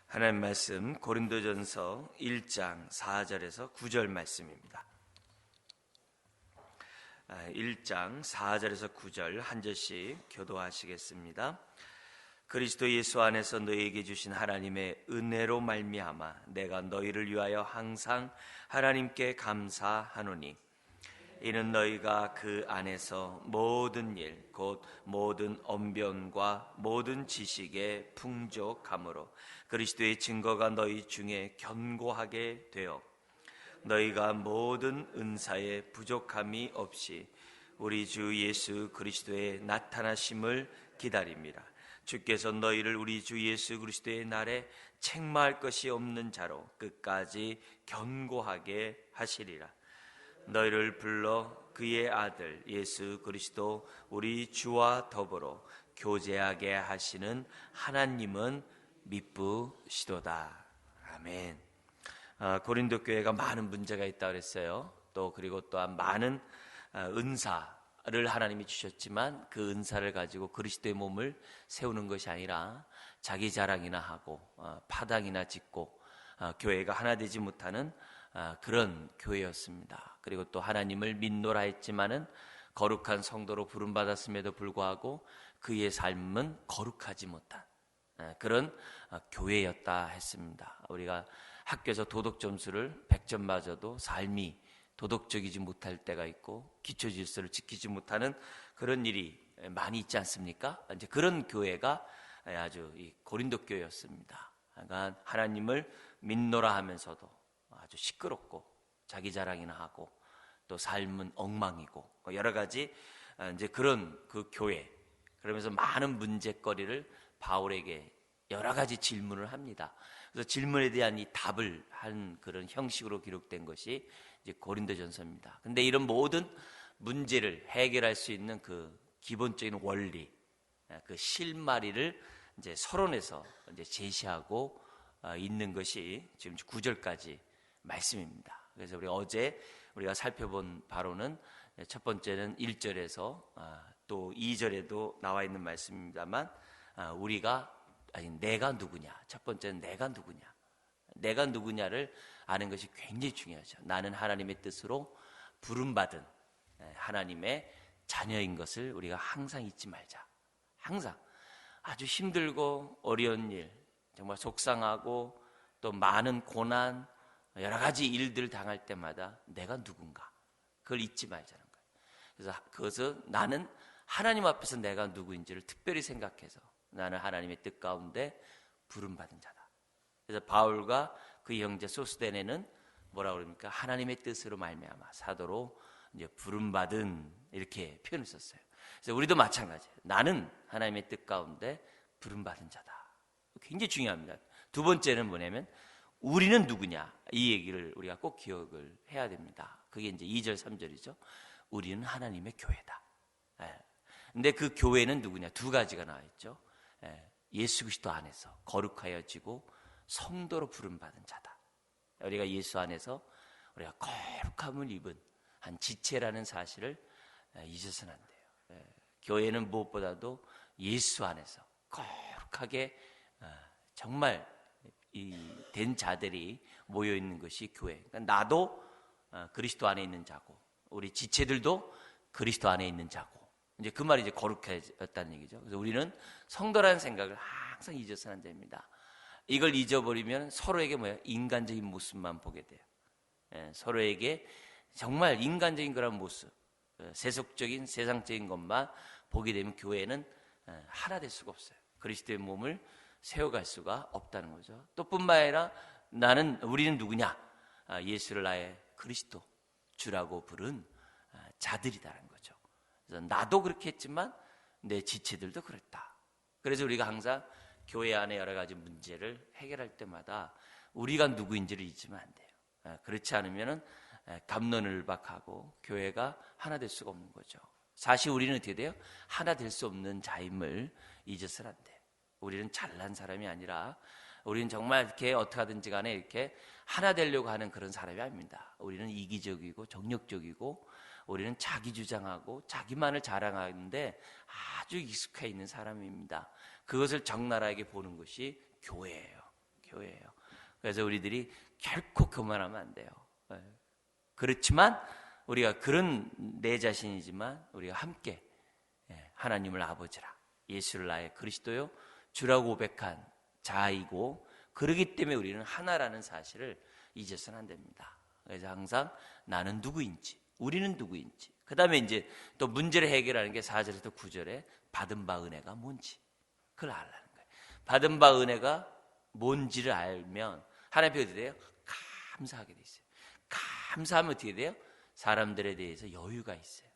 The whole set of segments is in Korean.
하나님 말씀 고린도전서 1장 4절에서 9절 말씀입니다. 1장 4절에서 9절 한 절씩 교도하시겠습니다. 그리스도 예수 안에서 너희에게 주신 하나님의 은혜로 말미암아 내가 너희를 위하여 항상 하나님께 감사하노니 이는 너희가 그 안에서 모든 일 곧 모든 언변과 모든 지식에 풍족함으로 그리스도의 증거가 너희 중에 견고하게 되어 너희가 모든 은사에 부족함이 없이 우리 주 예수 그리스도의 나타나심을 기다립니다. 주께서 너희를 우리 주 예수 그리스도의 날에 책망할 것이 없는 자로 끝까지 견고하게 하시리라. 너희를 불러 그의 아들 예수 그리스도 우리 주와 더불어 교제하게 하시는 하나님은 미쁘시도다. 아멘. 고린도 교회가 많은 문제가 있다고 그랬어요. 그리고 또한 많은 은사를 하나님이 주셨지만 그 은사를 가지고 그리스도의 몸을 세우는 것이 아니라 자기 자랑이나 하고 파당이나 짓고 교회가 하나 되지 못하는 그런 교회였습니다. 그리고 또 하나님을 믿노라 했지만은 거룩한 성도로 부름받았음에도 불구하고 그의 삶은 거룩하지 못한 그런 교회였다 했습니다. 우리가 학교에서 도덕 점수를 100점 맞아도 삶이 도덕적이지 못할 때가 있고 기초 질서를 지키지 못하는 그런 일이 많이 있지 않습니까? 이제 그런 교회가 아주 이 고린도 교회였습니다. 그러니까 하나님을 믿노라 하면서도 아주 시끄럽고 자기 자랑이나 하고 또 삶은 엉망이고 여러 가지 이제 그런 그 교회. 그러면서 많은 문제거리를 바울에게 여러 가지 질문을 합니다. 그래서 질문에 대한 이 답을 한 그런 형식으로 기록된 것이 이제 고린도전서입니다. 근데 이런 모든 문제를 해결할 수 있는 그 기본적인 원리, 그 실마리를 이제 서론에서 이제 제시하고 있는 것이 지금 9절까지 말씀입니다. 그래서 우리가 살펴본 바로는 첫 번째는 1절에서 또 2절에도 나와 있는 말씀입니다만 내가 누구냐. 첫 번째는 내가 누구냐. 내가 누구냐를 아는 것이 굉장히 중요하죠. 나는 하나님의 뜻으로 부름받은 하나님의 자녀인 것을 우리가 항상 잊지 말자. 항상 아주 힘들고 어려운 일, 정말 속상하고 또 많은 고난, 여러 가지 일들을 당할 때마다 내가 누군가 그걸 잊지 말자는 거예요. 그래서 그것은 나는 하나님 앞에서 내가 누구인지를 특별히 생각해서 나는 하나님의 뜻 가운데 부름받은 자다. 그래서 바울과 그 형제 소스데네는 뭐라고 그럽니까? 하나님의 뜻으로 말미암아 사도로 이제 부름받은 이렇게 표현을 썼어요. 그래서 우리도 마찬가지예요. 나는 하나님의 뜻 가운데 부름받은 자다. 굉장히 중요합니다. 두 번째는 뭐냐면 우리는 누구냐? 이 얘기를 우리가 꼭 기억을 해야 됩니다. 그게 이제 2절, 3절이죠. 우리는 하나님의 교회다. 근데 그 교회는 누구냐? 두 가지가 나와 있죠. 예수 그리스도 안에서 거룩하여지고 성도로 부름받은 자다. 우리가 예수 안에서 우리가 거룩함을 입은 한 지체라는 사실을 잊어서는 안 돼요. 교회는 무엇보다도 예수 안에서 거룩하게 정말 된 자들이 모여 있는 것이 교회. 그러니까 나도 그리스도 안에 있는 자고, 우리 지체들도 그리스도 안에 있는 자고. 이제 그 말이 이제 거룩해졌다는 얘기죠. 그래서 우리는 성도라는 생각을 항상 잊어서는 안 됩니다. 이걸 잊어버리면 서로에게 인간적인 모습만 보게 돼요. 서로에게 정말 인간적인 그런 모습, 세속적인 세상적인 것만 보게 되면 교회는 하나 될 수가 없어요. 그리스도의 몸을 세워갈 수가 없다는 거죠. 또 뿐만 아니라 우리는 누구냐? 예수를 나의 그리스도 주라고 부른 자들이다라는 거죠. 그래서 나도 그렇게 했지만 내 지체들도 그랬다. 그래서 우리가 항상 교회 안에 여러 가지 문제를 해결할 때마다 우리가 누구인지를 잊으면 안 돼요. 그렇지 않으면 갑론을박하고 교회가 하나 될 수가 없는 거죠. 사실 우리는 어떻게 돼요? 하나 될 수 없는 자임을 잊어서는 안 돼요. 우리는 잘난 사람이 아니라 우리는 정말 이렇게 어떻게 하든지 간에 이렇게 하나 되려고 하는 그런 사람이 아닙니다. 우리는 이기적이고 정력적이고 우리는 자기 주장하고 자기만을 자랑하는데 아주 익숙해 있는 사람입니다. 그것을 적나라하게 보는 것이 교회예요. 교회예요. 그래서 우리들이 결코 교만하면 안 돼요. 그렇지만 우리가 그런 내 자신이지만 우리가 함께 하나님을 아버지라, 예수를 나의 그리스도요 주라고 고백한 자이고, 그러기 때문에 우리는 하나라는 사실을 잊어서는 안 됩니다. 그래서 항상 나는 누구인지, 우리는 누구인지, 그 다음에 이제 또 문제를 해결하는 게 4절에서 9절에 받은 바 은혜가 뭔지 그걸 알라는 거예요. 받은 바 은혜가 뭔지를 알면 하나님 앞에 어떻게 돼요? 감사하게 돼 있어요. 감사하면 어떻게 돼요? 사람들에 대해서 여유가 있어요.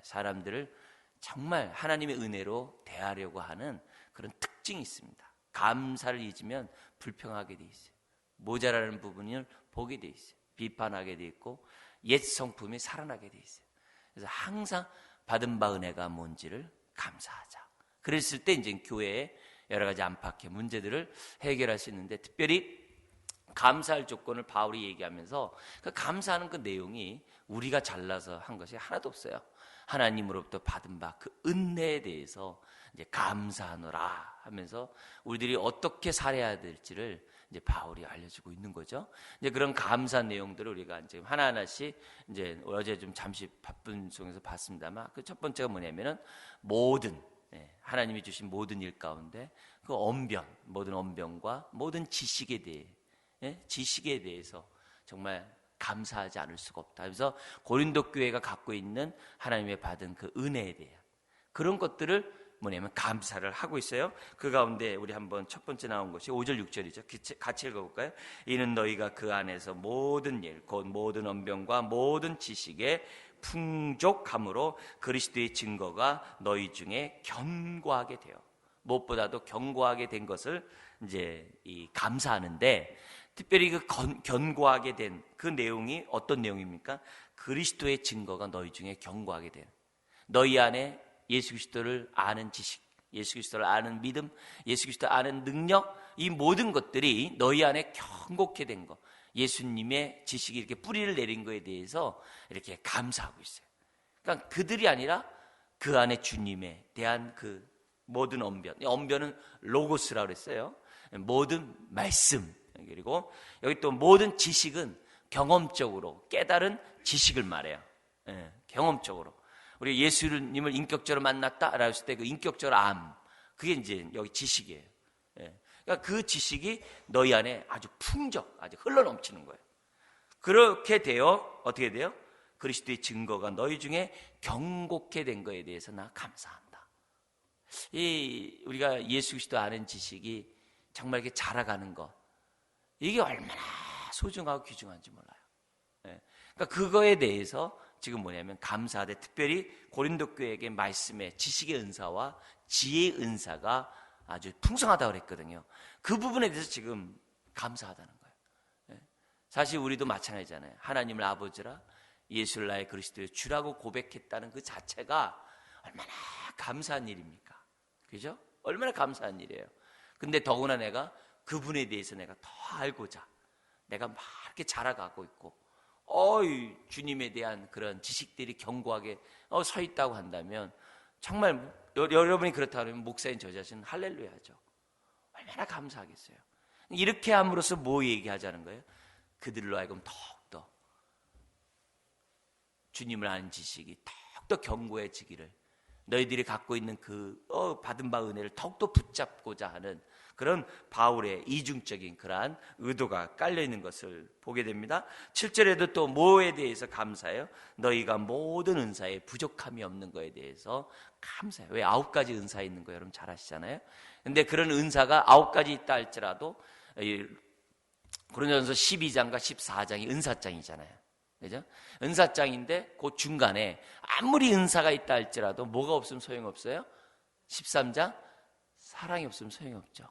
사람들을 정말 하나님의 은혜로 대하려고 하는 그런 특징이 있습니다. 감사를 잊으면 불평하게 돼 있어요. 모자라는 부분을 보게 돼 있어요. 비판하게 돼 있고 옛 성품이 살아나게 돼 있어요. 그래서 항상 받은 바 은혜가 뭔지를 감사하자. 그랬을 때 이제 교회에 여러 가지 안팎의 문제들을 해결할 수 있는데, 특별히 감사할 조건을 바울이 얘기하면서 그 감사하는 그 내용이 우리가 잘나서 한 것이 하나도 없어요. 하나님으로부터 받은 바 그 은혜에 대해서 이제 감사하노라 하면서 우리들이 어떻게 살아야 될지를 이제 바울이 알려주고 있는 거죠. 이제 그런 감사 내용들을 우리가 이제 하나하나씩 이제 어제 좀 잠시 바쁜 속에서 봤습니다만, 그 첫 번째가 뭐냐면은 모든 하나님이 주신 모든 일 가운데 그 언변, 모든 언변과 모든 지식에 대해서 정말 감사하지 않을 수가 없다. 그래서 고린도 교회가 갖고 있는 하나님의 받은 그 은혜에 대한 그런 것들을 뭐냐면 감사를 하고 있어요. 그 가운데 우리 한번 첫 번째 나온 것이 5절 6절이죠. 같이 읽어볼까요? 이는 너희가 그 안에서 모든 일 곧 모든 언변과 모든 지식에 풍족함으로 그리스도의 증거가 너희 중에 견고하게 되어, 무엇보다도 견고하게 된 것을 이제 이 감사하는데, 특별히 그 견고하게 된 그 내용이 어떤 내용입니까? 그리스도의 증거가 너희 중에 견고하게 된, 너희 안에 예수 그리스도를 아는 지식, 예수 그리스도를 아는 믿음, 예수 그리스도를 아는 능력, 이 모든 것들이 너희 안에 견고하게 된 것, 예수님의 지식이 이렇게 뿌리를 내린 것에 대해서 이렇게 감사하고 있어요. 그러니까 그들이 아니라 그 안에 주님에 대한 그 모든 언변은 로고스라고 그랬어요. 모든 말씀, 그리고 여기 또 모든 지식은 경험적으로 깨달은 지식을 말해요. 경험적으로 우리 예수님을 인격적으로 만났다라고 했을 때 그 인격적으로 그게 이제 여기 지식이에요. 그러니까 그 지식이 너희 안에 아주 아주 흘러넘치는 거예요. 그렇게 되어 어떻게 돼요? 그리스도의 증거가 너희 중에 견고케 된 거에 대해서 나 감사한다. 우리가 예수 그리스도 아는 지식이 정말 이렇게 자라가는 것, 이게 얼마나 소중하고 귀중한지 몰라요. 그러니까 그거에 대해서 지금 뭐냐면 감사하되, 특별히 고린도 교회에게 말씀의 지식의 은사와 지혜의 은사가 아주 풍성하다고 그랬거든요. 그 부분에 대해서 지금 감사하다는 거예요. 사실 우리도 마찬가지잖아요. 하나님을 아버지라, 예수를 나의 그리스도의 주라고 고백했다는 그 자체가 얼마나 감사한 일입니까? 그죠? 얼마나 감사한 일이에요. 근데 더구나 내가 그분에 대해서 내가 더 알고자 내가 막 이렇게 자라가고 있고, 주님에 대한 그런 지식들이 견고하게 서 있다고 한다면, 정말 여러분이 그렇다면 목사인 저 자신은 할렐루야죠. 얼마나 감사하겠어요. 이렇게 함으로써 뭐 얘기하자는 거예요? 그들로 하여금 더욱더 주님을 아는 지식이 더욱더 견고해지기를, 너희들이 갖고 있는 그 받은 바 은혜를 더욱더 붙잡고자 하는 그런 바울의 이중적인 그러한 의도가 깔려있는 것을 보게 됩니다. 7절에도 또 뭐에 대해서 감사해요? 너희가 모든 은사에 부족함이 없는 것에 대해서 감사해요. 왜 9가지 은사 있는 거 여러분 잘 아시잖아요. 근데 그런 은사가 9가지 있다 할지라도 고린도전서 12장과 14장이 은사장이잖아요. 그죠? 은사장인데 그 중간에 아무리 은사가 있다 할지라도 뭐가 없으면 소용없어요? 13장 사랑이 없으면 소용이 없죠.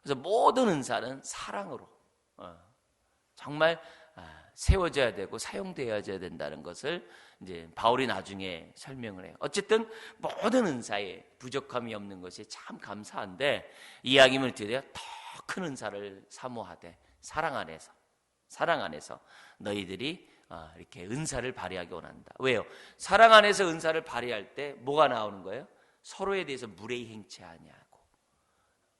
그래서 모든 은사는 사랑으로 정말 세워져야 되고 사용되어야 된다는 것을 이제 바울이 나중에 설명을 해요. 어쨌든 모든 은사에 부족함이 없는 것이 참 감사한데, 이야기는 어떻게 돼요? 더 큰 은사를 사모하되 사랑 안에서 너희들이 이렇게 은사를 발휘하기 원한다. 왜요? 사랑 안에서 은사를 발휘할 때 뭐가 나오는 거예요? 서로에 대해서 무례히 행치 아니하고,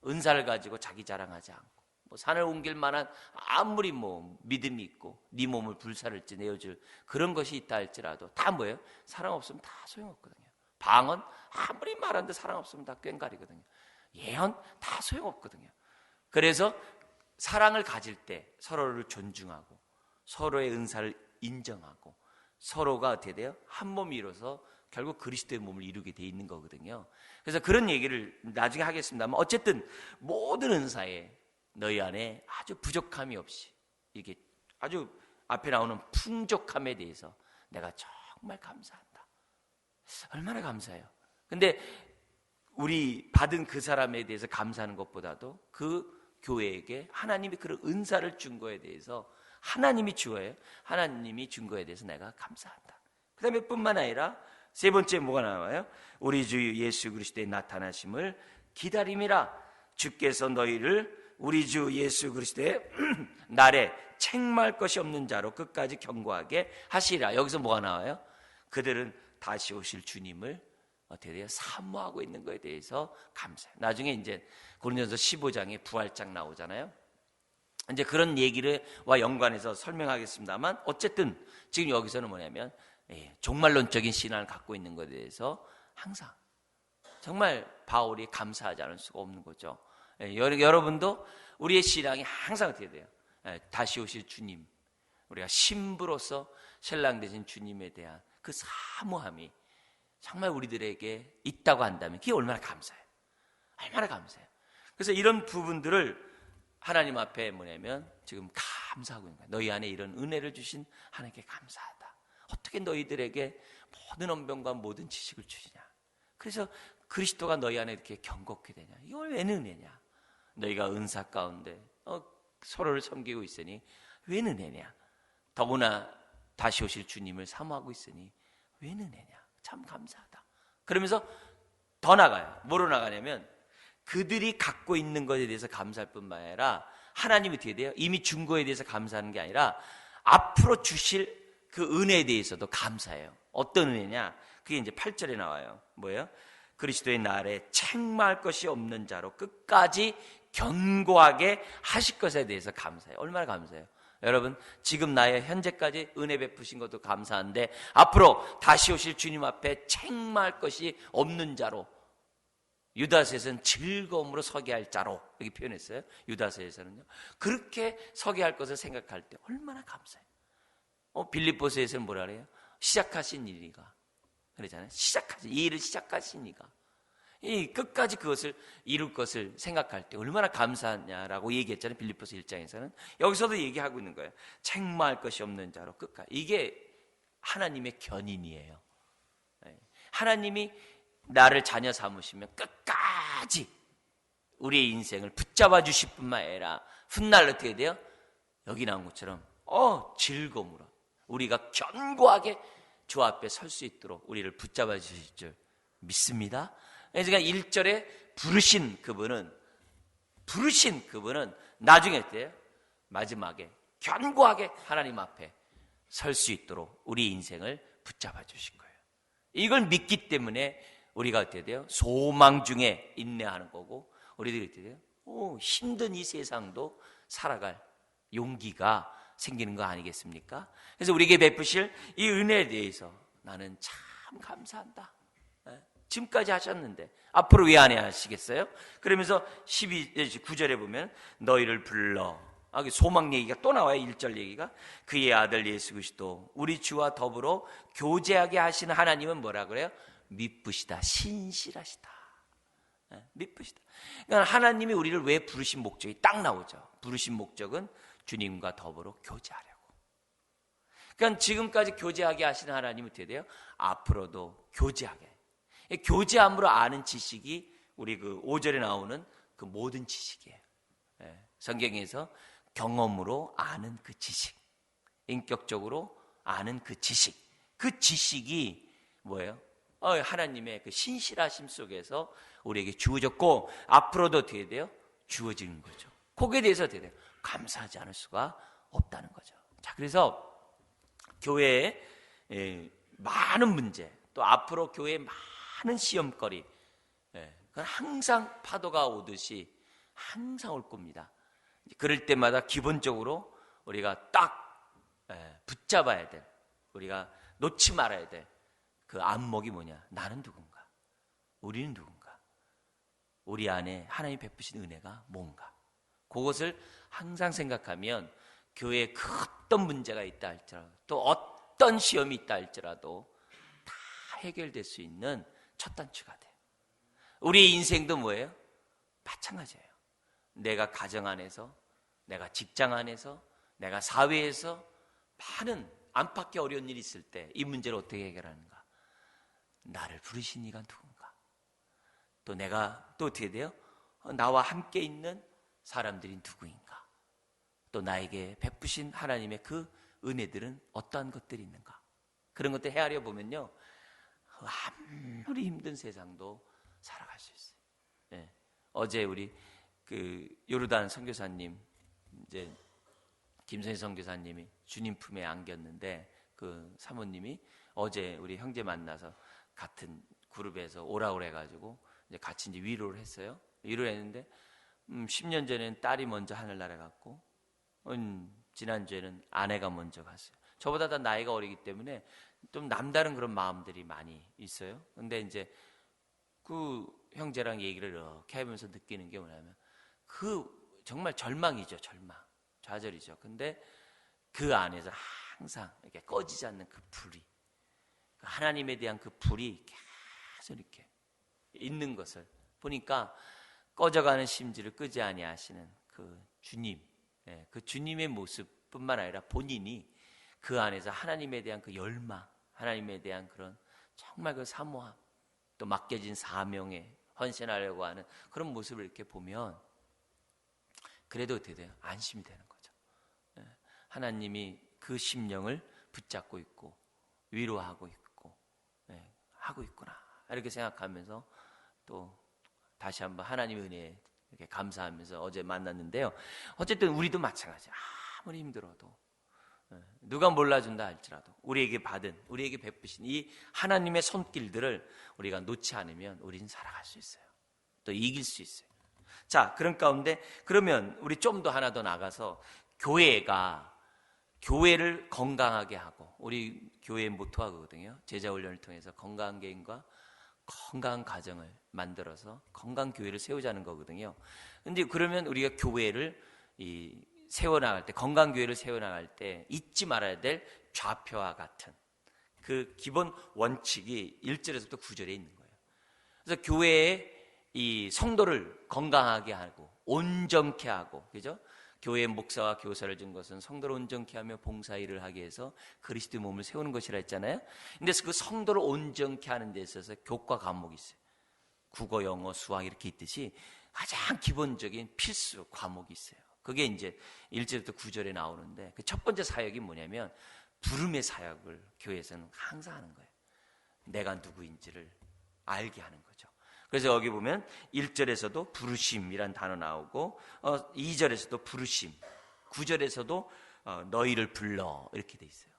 은사를 가지고 자기 자랑하지 않고, 뭐 산을 옮길 만한 아무리 뭐 믿음이 있고 네 몸을 불살을지 내어줄 그런 것이 있다 할지라도 다 뭐예요? 사랑 없으면 다 소용없거든요. 방언 아무리 말하는데 사랑 없으면 다 꽹가리거든요. 예언 다 소용없거든요. 그래서 사랑을 가질 때 서로를 존중하고 서로의 은사를 인정하고 서로가 어떻게 돼요? 한 몸이 이뤄서 결국 그리스도의 몸을 이루게 돼 있는 거거든요. 그래서 그런 얘기를 나중에 하겠습니다만 어쨌든 모든 은사에 너희 안에 아주 부족함이 없이 이게 아주 앞에 나오는 풍족함에 대해서 내가 정말 감사한다. 얼마나 감사해요. 근데 우리 받은 그 사람에 대해서 감사하는 것보다도 그 교회에게 하나님이 그런 은사를 준 거에 대해서 하나님이 주어요. 하나님이 준 거에 대해서 내가 감사한다. 그 다음에 뿐만 아니라 세 번째 뭐가 나와요? 우리 주 예수 그리스도의 나타나심을 기다림이라. 주께서 너희를 우리 주 예수 그리스도의 날에 책망할 것이 없는 자로 끝까지 견고하게 하시리라. 여기서 뭐가 나와요? 그들은 다시 오실 주님을 어떻게 돼요? 사모하고 있는 것에 대해서 감사해요. 나중에 이제 고린도전서 15장에 부활장 나오잖아요. 이제 그런 얘기와 연관해서 설명하겠습니다만 어쨌든 지금 여기서는 뭐냐면 종말론적인 신앙을 갖고 있는 것에 대해서 항상 정말 바울이 감사하지 않을 수가 없는 거죠. 여러분도 우리의 신앙이 항상 어떻게 돼요? 다시 오실 주님, 우리가 신부로서 신랑 되신 주님에 대한 그 사모함이 정말 우리들에게 있다고 한다면 그게 얼마나 감사해요. 얼마나 감사해요. 그래서 이런 부분들을 하나님 앞에 뭐냐면 지금 감사하고 있는 거예요. 너희 안에 이런 은혜를 주신 하나님께 감사하다. 어떻게 너희들에게 모든 언변과 모든 지식을 주시냐. 그래서 그리스도가 너희 안에 이렇게 견고하게 되냐. 이걸 왜 은혜냐. 너희가 은사 가운데 서로를 섬기고 있으니 왜 은혜냐. 더구나 다시 오실 주님을 사모하고 있으니 왜 은혜냐. 참 감사하다. 그러면서 더 나가요. 뭐로 나가냐면 그들이 갖고 있는 것에 대해서 감사할 뿐만 아니라 하나님이 어떻게 돼요? 이미 준 거에 대해서 감사하는 게 아니라 앞으로 주실 그 은혜에 대해서도 감사해요. 어떤 은혜냐? 그게 이제 8절에 나와요. 뭐예요? 그리스도의 날에 책망할 것이 없는 자로 끝까지 견고하게 하실 것에 대해서 감사해요. 얼마나 감사해요. 여러분 지금 나의 현재까지 은혜 베푸신 것도 감사한데 앞으로 다시 오실 주님 앞에 책망할 것이 없는 자로 유다서에서는 즐거움으로 서게 할 자로 이렇게 표현했어요. 유다서에서는요. 그렇게 서게 할 것을 생각할 때 얼마나 감사해요. 빌립보서에서는 뭐라 그래요? 시작하신 일이가 그러잖아요. 이 일을 시작하신 이가 이 끝까지 그것을 이룰 것을 생각할 때 얼마나 감사하냐라고 얘기했잖아요. 빌립보서 1장에서는 여기서도 얘기하고 있는 거예요. 책망할 것이 없는 자로 끝까지. 이게 하나님의 견인이에요. 하나님이 나를 자녀 삼으시면 끝까지 우리의 인생을 붙잡아 주실 뿐만 아니라 훗날 어떻게 돼요? 여기 나온 것처럼 즐거움으로 우리가 견고하게 주 앞에 설 수 있도록 우리를 붙잡아 주실 줄 믿습니다. 그러니까 1절에 부르신 그분은 나중에 어때요? 마지막에 견고하게 하나님 앞에 설 수 있도록 우리 인생을 붙잡아 주신 거예요. 이걸 믿기 때문에 우리가 어떻게 돼요? 소망 중에 인내하는 거고 우리들이 어떻게 돼요? 힘든 이 세상도 살아갈 용기가 생기는 거 아니겠습니까? 그래서 우리에게 베푸실 이 은혜에 대해서 나는 참 감사한다. 지금까지 하셨는데 앞으로 왜 안 하시겠어요? 그러면서 9절에 보면 너희를 불러 소망 얘기가 또 나와요. 1절 얘기가 그의 아들 예수 그리스도 우리 주와 더불어 교제하게 하시는 하나님은 뭐라 그래요? 미쁘시다, 신실하시다. 미쁘시다. 그러니까 하나님이 우리를 왜 부르신 목적이 딱 나오죠. 부르신 목적은 주님과 더불어 교제하려고. 그러니까 지금까지 교제하게 하시는 하나님은 어떻게 돼요? 앞으로도 교제하게. 교제함으로 아는 지식이 우리 그 5절에 나오는 그 모든 지식이에요. 성경에서 경험으로 아는 그 지식, 인격적으로 아는 그 지식, 그 지식이 뭐예요? 하나님의 그 신실하심 속에서 우리에게 주어졌고 앞으로도 어떻게 돼요? 주어지는 거죠. 거기에 대해서 어떻게 돼요? 감사하지 않을 수가 없다는 거죠. 자, 그래서 교회에 많은 문제, 또 앞으로 교회에 많은 시험거리, 그건 항상 파도가 오듯이 항상 올 겁니다. 그럴 때마다 기본적으로 우리가 딱 붙잡아야 될, 우리가 놓지 말아야 될 그 안목이 뭐냐? 나는 누군가? 우리는 누군가? 우리 안에 하나님이 베푸신 은혜가 뭔가? 그것을 항상 생각하면 교회에 어떤 문제가 있다 할지라도, 또 어떤 시험이 있다 할지라도 다 해결될 수 있는 첫 단추가 돼요. 우리의 인생도 뭐예요? 마찬가지예요. 내가 가정 안에서, 내가 직장 안에서, 내가 사회에서 많은 안팎의 어려운 일이 있을 때 이 문제를 어떻게 해결하는가? 나를 부르신 이가 누군가? 또 내가 또 어떻게 돼요? 나와 함께 있는 사람들이 누구인가? 또 나에게 베푸신 하나님의 그 은혜들은 어떠한 것들이 있는가? 그런 것들 헤아려 보면요, 아무리 힘든 세상도 살아갈 수 있어요. 네. 어제 우리 그 요르단 선교사님, 이제 김선희 선교사님이 주님 품에 안겼는데, 그 사모님이 어제 우리 형제 만나서 같은 그룹에서 오라고 그래가지고 이제 같이 이제 위로를 했어요. 위로를 했는데 10년 전에는 딸이 먼저 하늘나라 갔고, 지난주에는 아내가 먼저 갔어요. 저보다 다 나이가 어리기 때문에 좀 남다른 그런 마음들이 많이 있어요. 근데 이제 그 형제랑 얘기를 이렇게 하면서 느끼는 게 뭐냐면, 그 정말 절망이죠. 절망, 좌절이죠. 근데 그 안에서 항상 이렇게 꺼지지 않는 그 불이, 하나님에 대한 그 불이 계속 이렇게 있는 것을 보니까, 꺼져가는 심지를 끄지 아니하시는 그 주님, 그 주님의 모습뿐만 아니라 본인이 그 안에서 하나님에 대한 그 열망, 하나님에 대한 그런 정말 그 사모함, 또 맡겨진 사명에 헌신하려고 하는 그런 모습을 이렇게 보면, 그래도 어떻게 돼요? 안심이 되는 거죠. 하나님이 그 심령을 붙잡고 있고 위로하고 있고 하고 있구나, 이렇게 생각하면서 또 다시 한번 하나님의 은혜에 이렇게 감사하면서 어제 만났는데요. 어쨌든 우리도 마찬가지야. 아무리 힘들어도, 누가 몰라준다 할지라도 우리에게 받은, 우리에게 베푸신 이 하나님의 손길들을 우리가 놓지 않으면 우리는 살아갈 수 있어요. 또 이길 수 있어요. 자, 그런 가운데 그러면 우리 좀 더 하나 더 나가서 교회를 건강하게 하고, 우리 교회의 모토가 그거든요. 제자훈련을 통해서 건강한 개인과 건강한 가정을 만들어서 건강한 교회를 세우자는 거거든요. 근데 그러면 우리가 교회를 세워나갈 때, 건강한 교회를 세워나갈 때 잊지 말아야 될 좌표와 같은 그 기본 원칙이 1절에서부터 9절에 있는 거예요. 그래서 교회의 이 성도를 건강하게 하고 온전케 하고, 그죠? 교회의 목사와 교사를 준 것은 성도를 온전케 하며 봉사일을 하게 해서 그리스도의 몸을 세우는 것이라 했잖아요. 근데 그 성도를 온전케 하는 데 있어서 교과 과목이 있어요. 국어, 영어, 수학 이렇게 있듯이 가장 기본적인 필수 과목이 있어요. 그게 이제 1절부터 9절에 나오는데, 그 첫 번째 사역이 뭐냐면 부름의 사역을 교회에서는 항상 하는 거예요. 내가 누구인지를 알게 하는 거죠. 그래서 여기 보면 1절에서도 부르심이란 단어 나오고, 2절에서도 부르심, 9절에서도 너희를 불러, 이렇게 돼 있어요.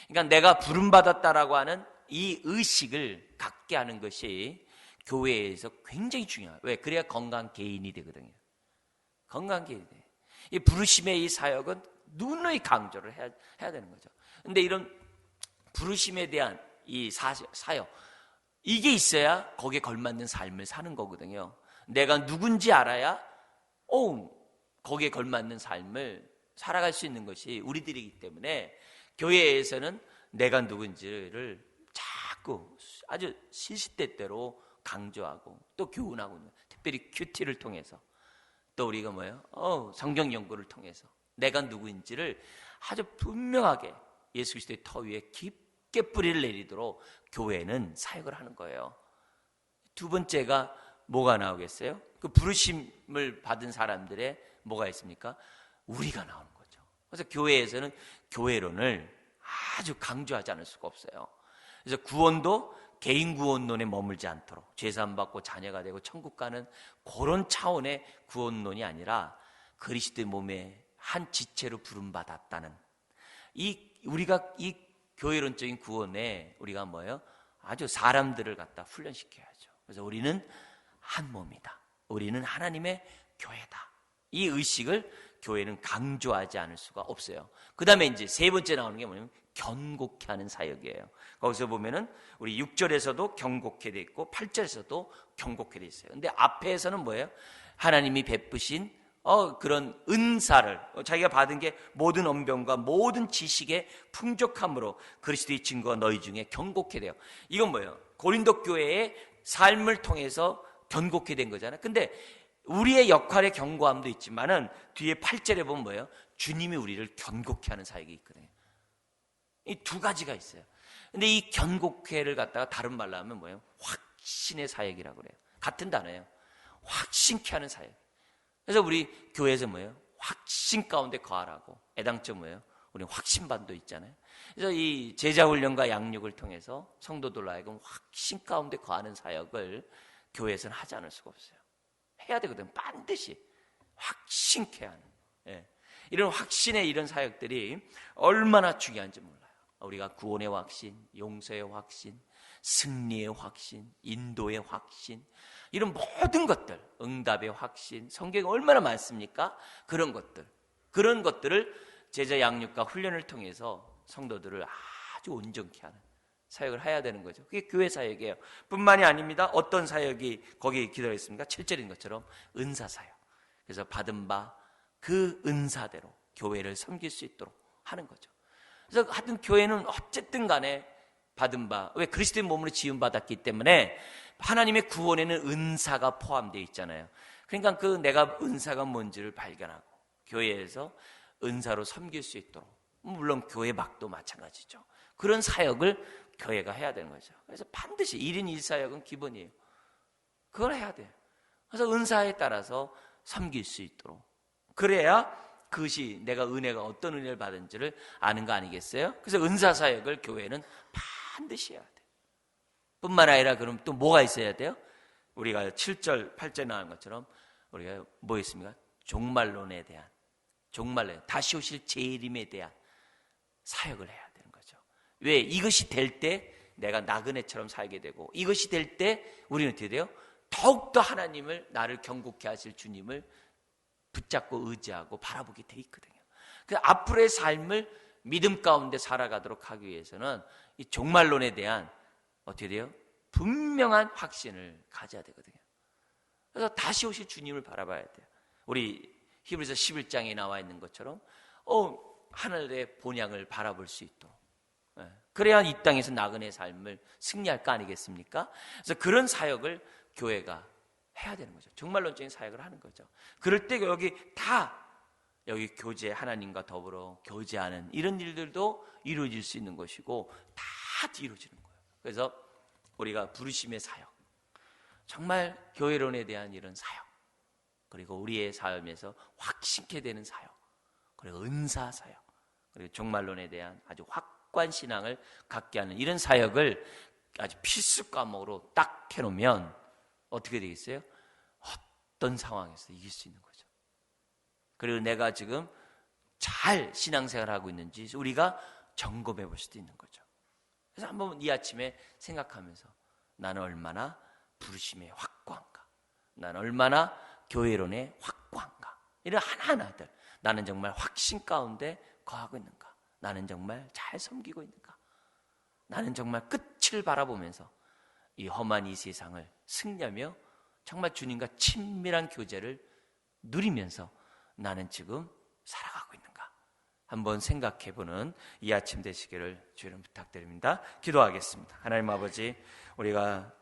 그러니까 내가 부름받았다라고 하는 이 의식을 갖게 하는 것이 교회에서 굉장히 중요해요. 왜? 그래야 건강한 개인이 되거든요. 건강한 개인이 돼요. 이 부르심의 이 사역은 누누이 강조를 해야 되는 거죠. 근데 이런 부르심에 대한 이 사역, 이게 있어야 거기에 걸맞는 삶을 사는 거거든요. 내가 누군지 알아야 거기에 걸맞는 삶을 살아갈 수 있는 것이 우리들이기 때문에, 교회에서는 내가 누군지를 자꾸 아주 시시때때로 강조하고 또 교훈하고, 특별히 큐티를 통해서, 또 우리가 성경 연구를 통해서 내가 누구인지를 아주 분명하게 예수 그리스도의 터 위에 깊게 뿌리를 내리도록 교회는 사역을 하는 거예요. 두 번째가 뭐가 나오겠어요? 그 부르심을 받은 사람들의 뭐가 있습니까? 우리가 나오는 거죠. 그래서 교회에서는 교회론을 아주 강조하지 않을 수가 없어요. 그래서 구원도 개인 구원론에 머물지 않도록, 죄사함 받고 자녀가 되고 천국 가는 그런 차원의 구원론이 아니라 그리스도의 몸의 한 지체로 부름받았다는 우리가 이 교회론적인 구원에 우리가 아주 사람들을 갖다 훈련시켜야죠. 그래서 우리는 한 몸이다. 우리는 하나님의 교회다. 이 의식을 교회는 강조하지 않을 수가 없어요. 그 다음에 이제 세 번째 나오는 게 뭐냐면 견고케 하는 사역이에요. 거기서 보면은 우리 6절에서도 경고케 돼 있고 8절에서도 경고케 돼 있어요. 근데 앞에서는 뭐예요? 하나님이 베푸신 그런 은사를 자기가 받은 게 모든 언변과 모든 지식의 풍족함으로 그리스도의 증거가 너희 중에 경고케 돼요. 이건 뭐예요? 고린도 교회의 삶을 통해서 견고케 된 거잖아요. 근데 우리의 역할의 견고함도 있지만은 뒤에 8절에 보면 뭐예요? 주님이 우리를 견고케 하는 사역이 있거든요. 이 두 가지가 있어요. 근데 이 견고케를 갖다가 다른 말로 하면 뭐예요? 확신의 사역이라고 그래요. 같은 단어예요. 확신케 하는 사역. 그래서 우리 교회에서 뭐예요? 확신 가운데 거하라고. 애당초 뭐예요? 우리 확신반도 있잖아요. 그래서 이 제자훈련과 양육을 통해서 성도들로 하여금 확신 가운데 거하는 사역을 교회에서는 하지 않을 수가 없어요. 해야 되거든. 반드시 확신케 하는. 이런 확신의 이런 사역들이 얼마나 중요한지 몰라요. 우리가 구원의 확신, 용서의 확신, 승리의 확신, 인도의 확신, 이런 모든 것들, 응답의 확신, 성경에 얼마나 많습니까? 그런 것들을 제자 양육과 훈련을 통해서 성도들을 아주 온전케 하는 사역을 해야 되는 거죠. 그게 교회 사역이에요. 뿐만이 아닙니다. 어떤 사역이 거기에 기다려 있습니까? 7절인 것처럼 은사 사역. 그래서 받은 바 그 은사대로 교회를 섬길 수 있도록 하는 거죠. 그래서 하여튼 교회는 어쨌든 간에 받은 바, 왜 그리스도의 몸으로 지음받았기 때문에 하나님의 구원에는 은사가 포함되어 있잖아요. 그러니까 그 내가 은사가 뭔지를 발견하고 교회에서 은사로 섬길 수 있도록, 물론 교회 밖도 마찬가지죠. 그런 사역을 교회가 해야 되는 거죠. 그래서 반드시 1인 1사역은 기본이에요. 그걸 해야 돼요. 그래서 은사에 따라서 섬길 수 있도록, 그래야 그것이 내가 은혜가 어떤 은혜를 받은지를 아는 거 아니겠어요? 그래서 은사사역을 교회는 반드시 해야 돼요. 뿐만 아니라 그럼 또 뭐가 있어야 돼요? 우리가 7절, 8절 나온 것처럼 우리가 뭐 있습니까? 종말론에 대한, 다시 오실 재림에 대한 사역을 해야 되는 거죠. 왜? 이것이 될 때 내가 나그네처럼 살게 되고, 이것이 될 때 우리는 어떻게 돼요? 더욱더 하나님을, 나를 경고케 하실 주님을 붙잡고 의지하고 바라보게 돼 있거든요. 그래서 앞으로의 삶을 믿음 가운데 살아가도록 하기 위해서는 이 종말론에 대한 어떻게 돼요? 분명한 확신을 가져야 되거든요. 그래서 다시 오실 주님을 바라봐야 돼요. 우리 히브리서 11장에 나와 있는 것처럼 하늘의 본향을 바라볼 수 있도록, 그래야 이 땅에서 나그네 삶을 승리할 거 아니겠습니까? 그래서 그런 사역을 교회가 해야 되는 거죠. 종말론적인 사역을 하는 거죠. 그럴 때 여기 교제, 하나님과 더불어 교제하는 이런 일들도 이루어질 수 있는 것이고 다 이루어지는 거예요. 그래서 우리가 부르심의 사역, 정말 교회론에 대한 이런 사역, 그리고 우리의 삶에서 확신케 되는 사역, 그리고 은사 사역, 그리고 종말론에 대한 아주 확고한 신앙을 갖게 하는 이런 사역을 아주 필수 과목으로 딱 해놓으면 어떻게 되겠어요? 어떤 상황에서 이길 수 있는 거죠. 그리고 내가 지금 잘 신앙생활을 하고 있는지 우리가 점검해 볼 수도 있는 거죠. 그래서 한번 이 아침에 생각하면서 나는 얼마나 부르심에 확고한가, 나는 얼마나 교회론에 확고한가, 이런 하나하나들, 나는 정말 확신 가운데 거하고 있는가, 나는 정말 잘 섬기고 있는가, 나는 정말 끝을 바라보면서 이 험한 이 세상을 승리하며 정말 주님과 친밀한 교제를 누리면서 나는 지금 살아가고 있는가, 한번 생각해보는 이 아침 되시기를 주님 부탁드립니다. 기도하겠습니다. 하나님 아버지, 우리가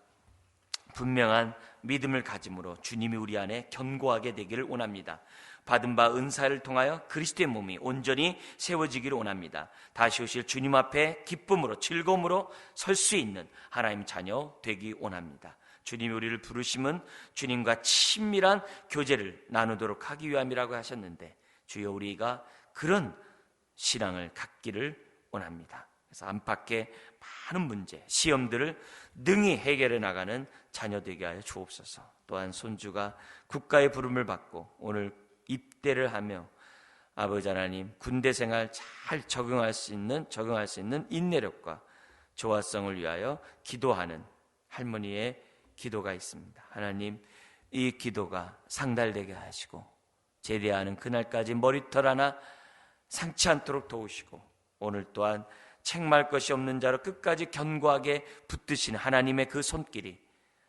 분명한 믿음을 가짐으로 주님이 우리 안에 견고하게 되기를 원합니다. 받은 바 은사를 통하여 그리스도의 몸이 온전히 세워지기를 원합니다. 다시 오실 주님 앞에 기쁨으로, 즐거움으로 설 수 있는 하나님 자녀 되기 원합니다. 주님이 우리를 부르심은 주님과 친밀한 교제를 나누도록 하기 위함이라고 하셨는데, 주여 우리가 그런 신앙을 갖기를 원합니다. 그래서 안팎의 많은 문제, 시험들을 능히 해결해 나가는 자녀 되게 하여 주옵소서. 또한 손주가 국가의 부름을 받고 오늘 입대를 하며 아버지 하나님 군대 생활 잘 적응할 수 있는 인내력과 조화성을 위하여 기도하는 할머니의 기도가 있습니다. 하나님, 이 기도가 상달되게 하시고 제대하는 그날까지 머리털 하나 상치 않도록 도우시고, 오늘 또한 책망할 것이 없는 자로 끝까지 견고하게 붙드신 하나님의 그 손길이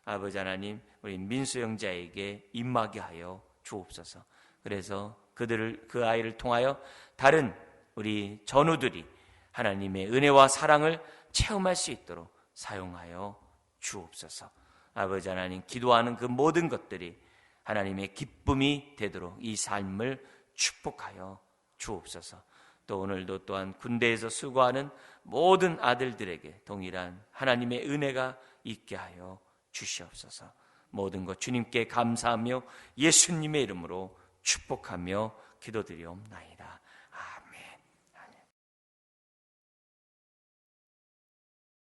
아버지 하나님 우리 민수 형제에게 임하게 하여 주옵소서. 그래서 그 아이를 통하여 다른 우리 전우들이 하나님의 은혜와 사랑을 체험할 수 있도록 사용하여 주옵소서. 아버지 하나님, 기도하는 그 모든 것들이 하나님의 기쁨이 되도록 이 삶을 축복하여 주옵소서. 또 오늘도 또한 군대에서 수고하는 모든 아들들에게 동일한 하나님의 은혜가 있게 하여 주시옵소서. 모든 것 주님께 감사하며 예수님의 이름으로 축복하며 기도드리옵나이다.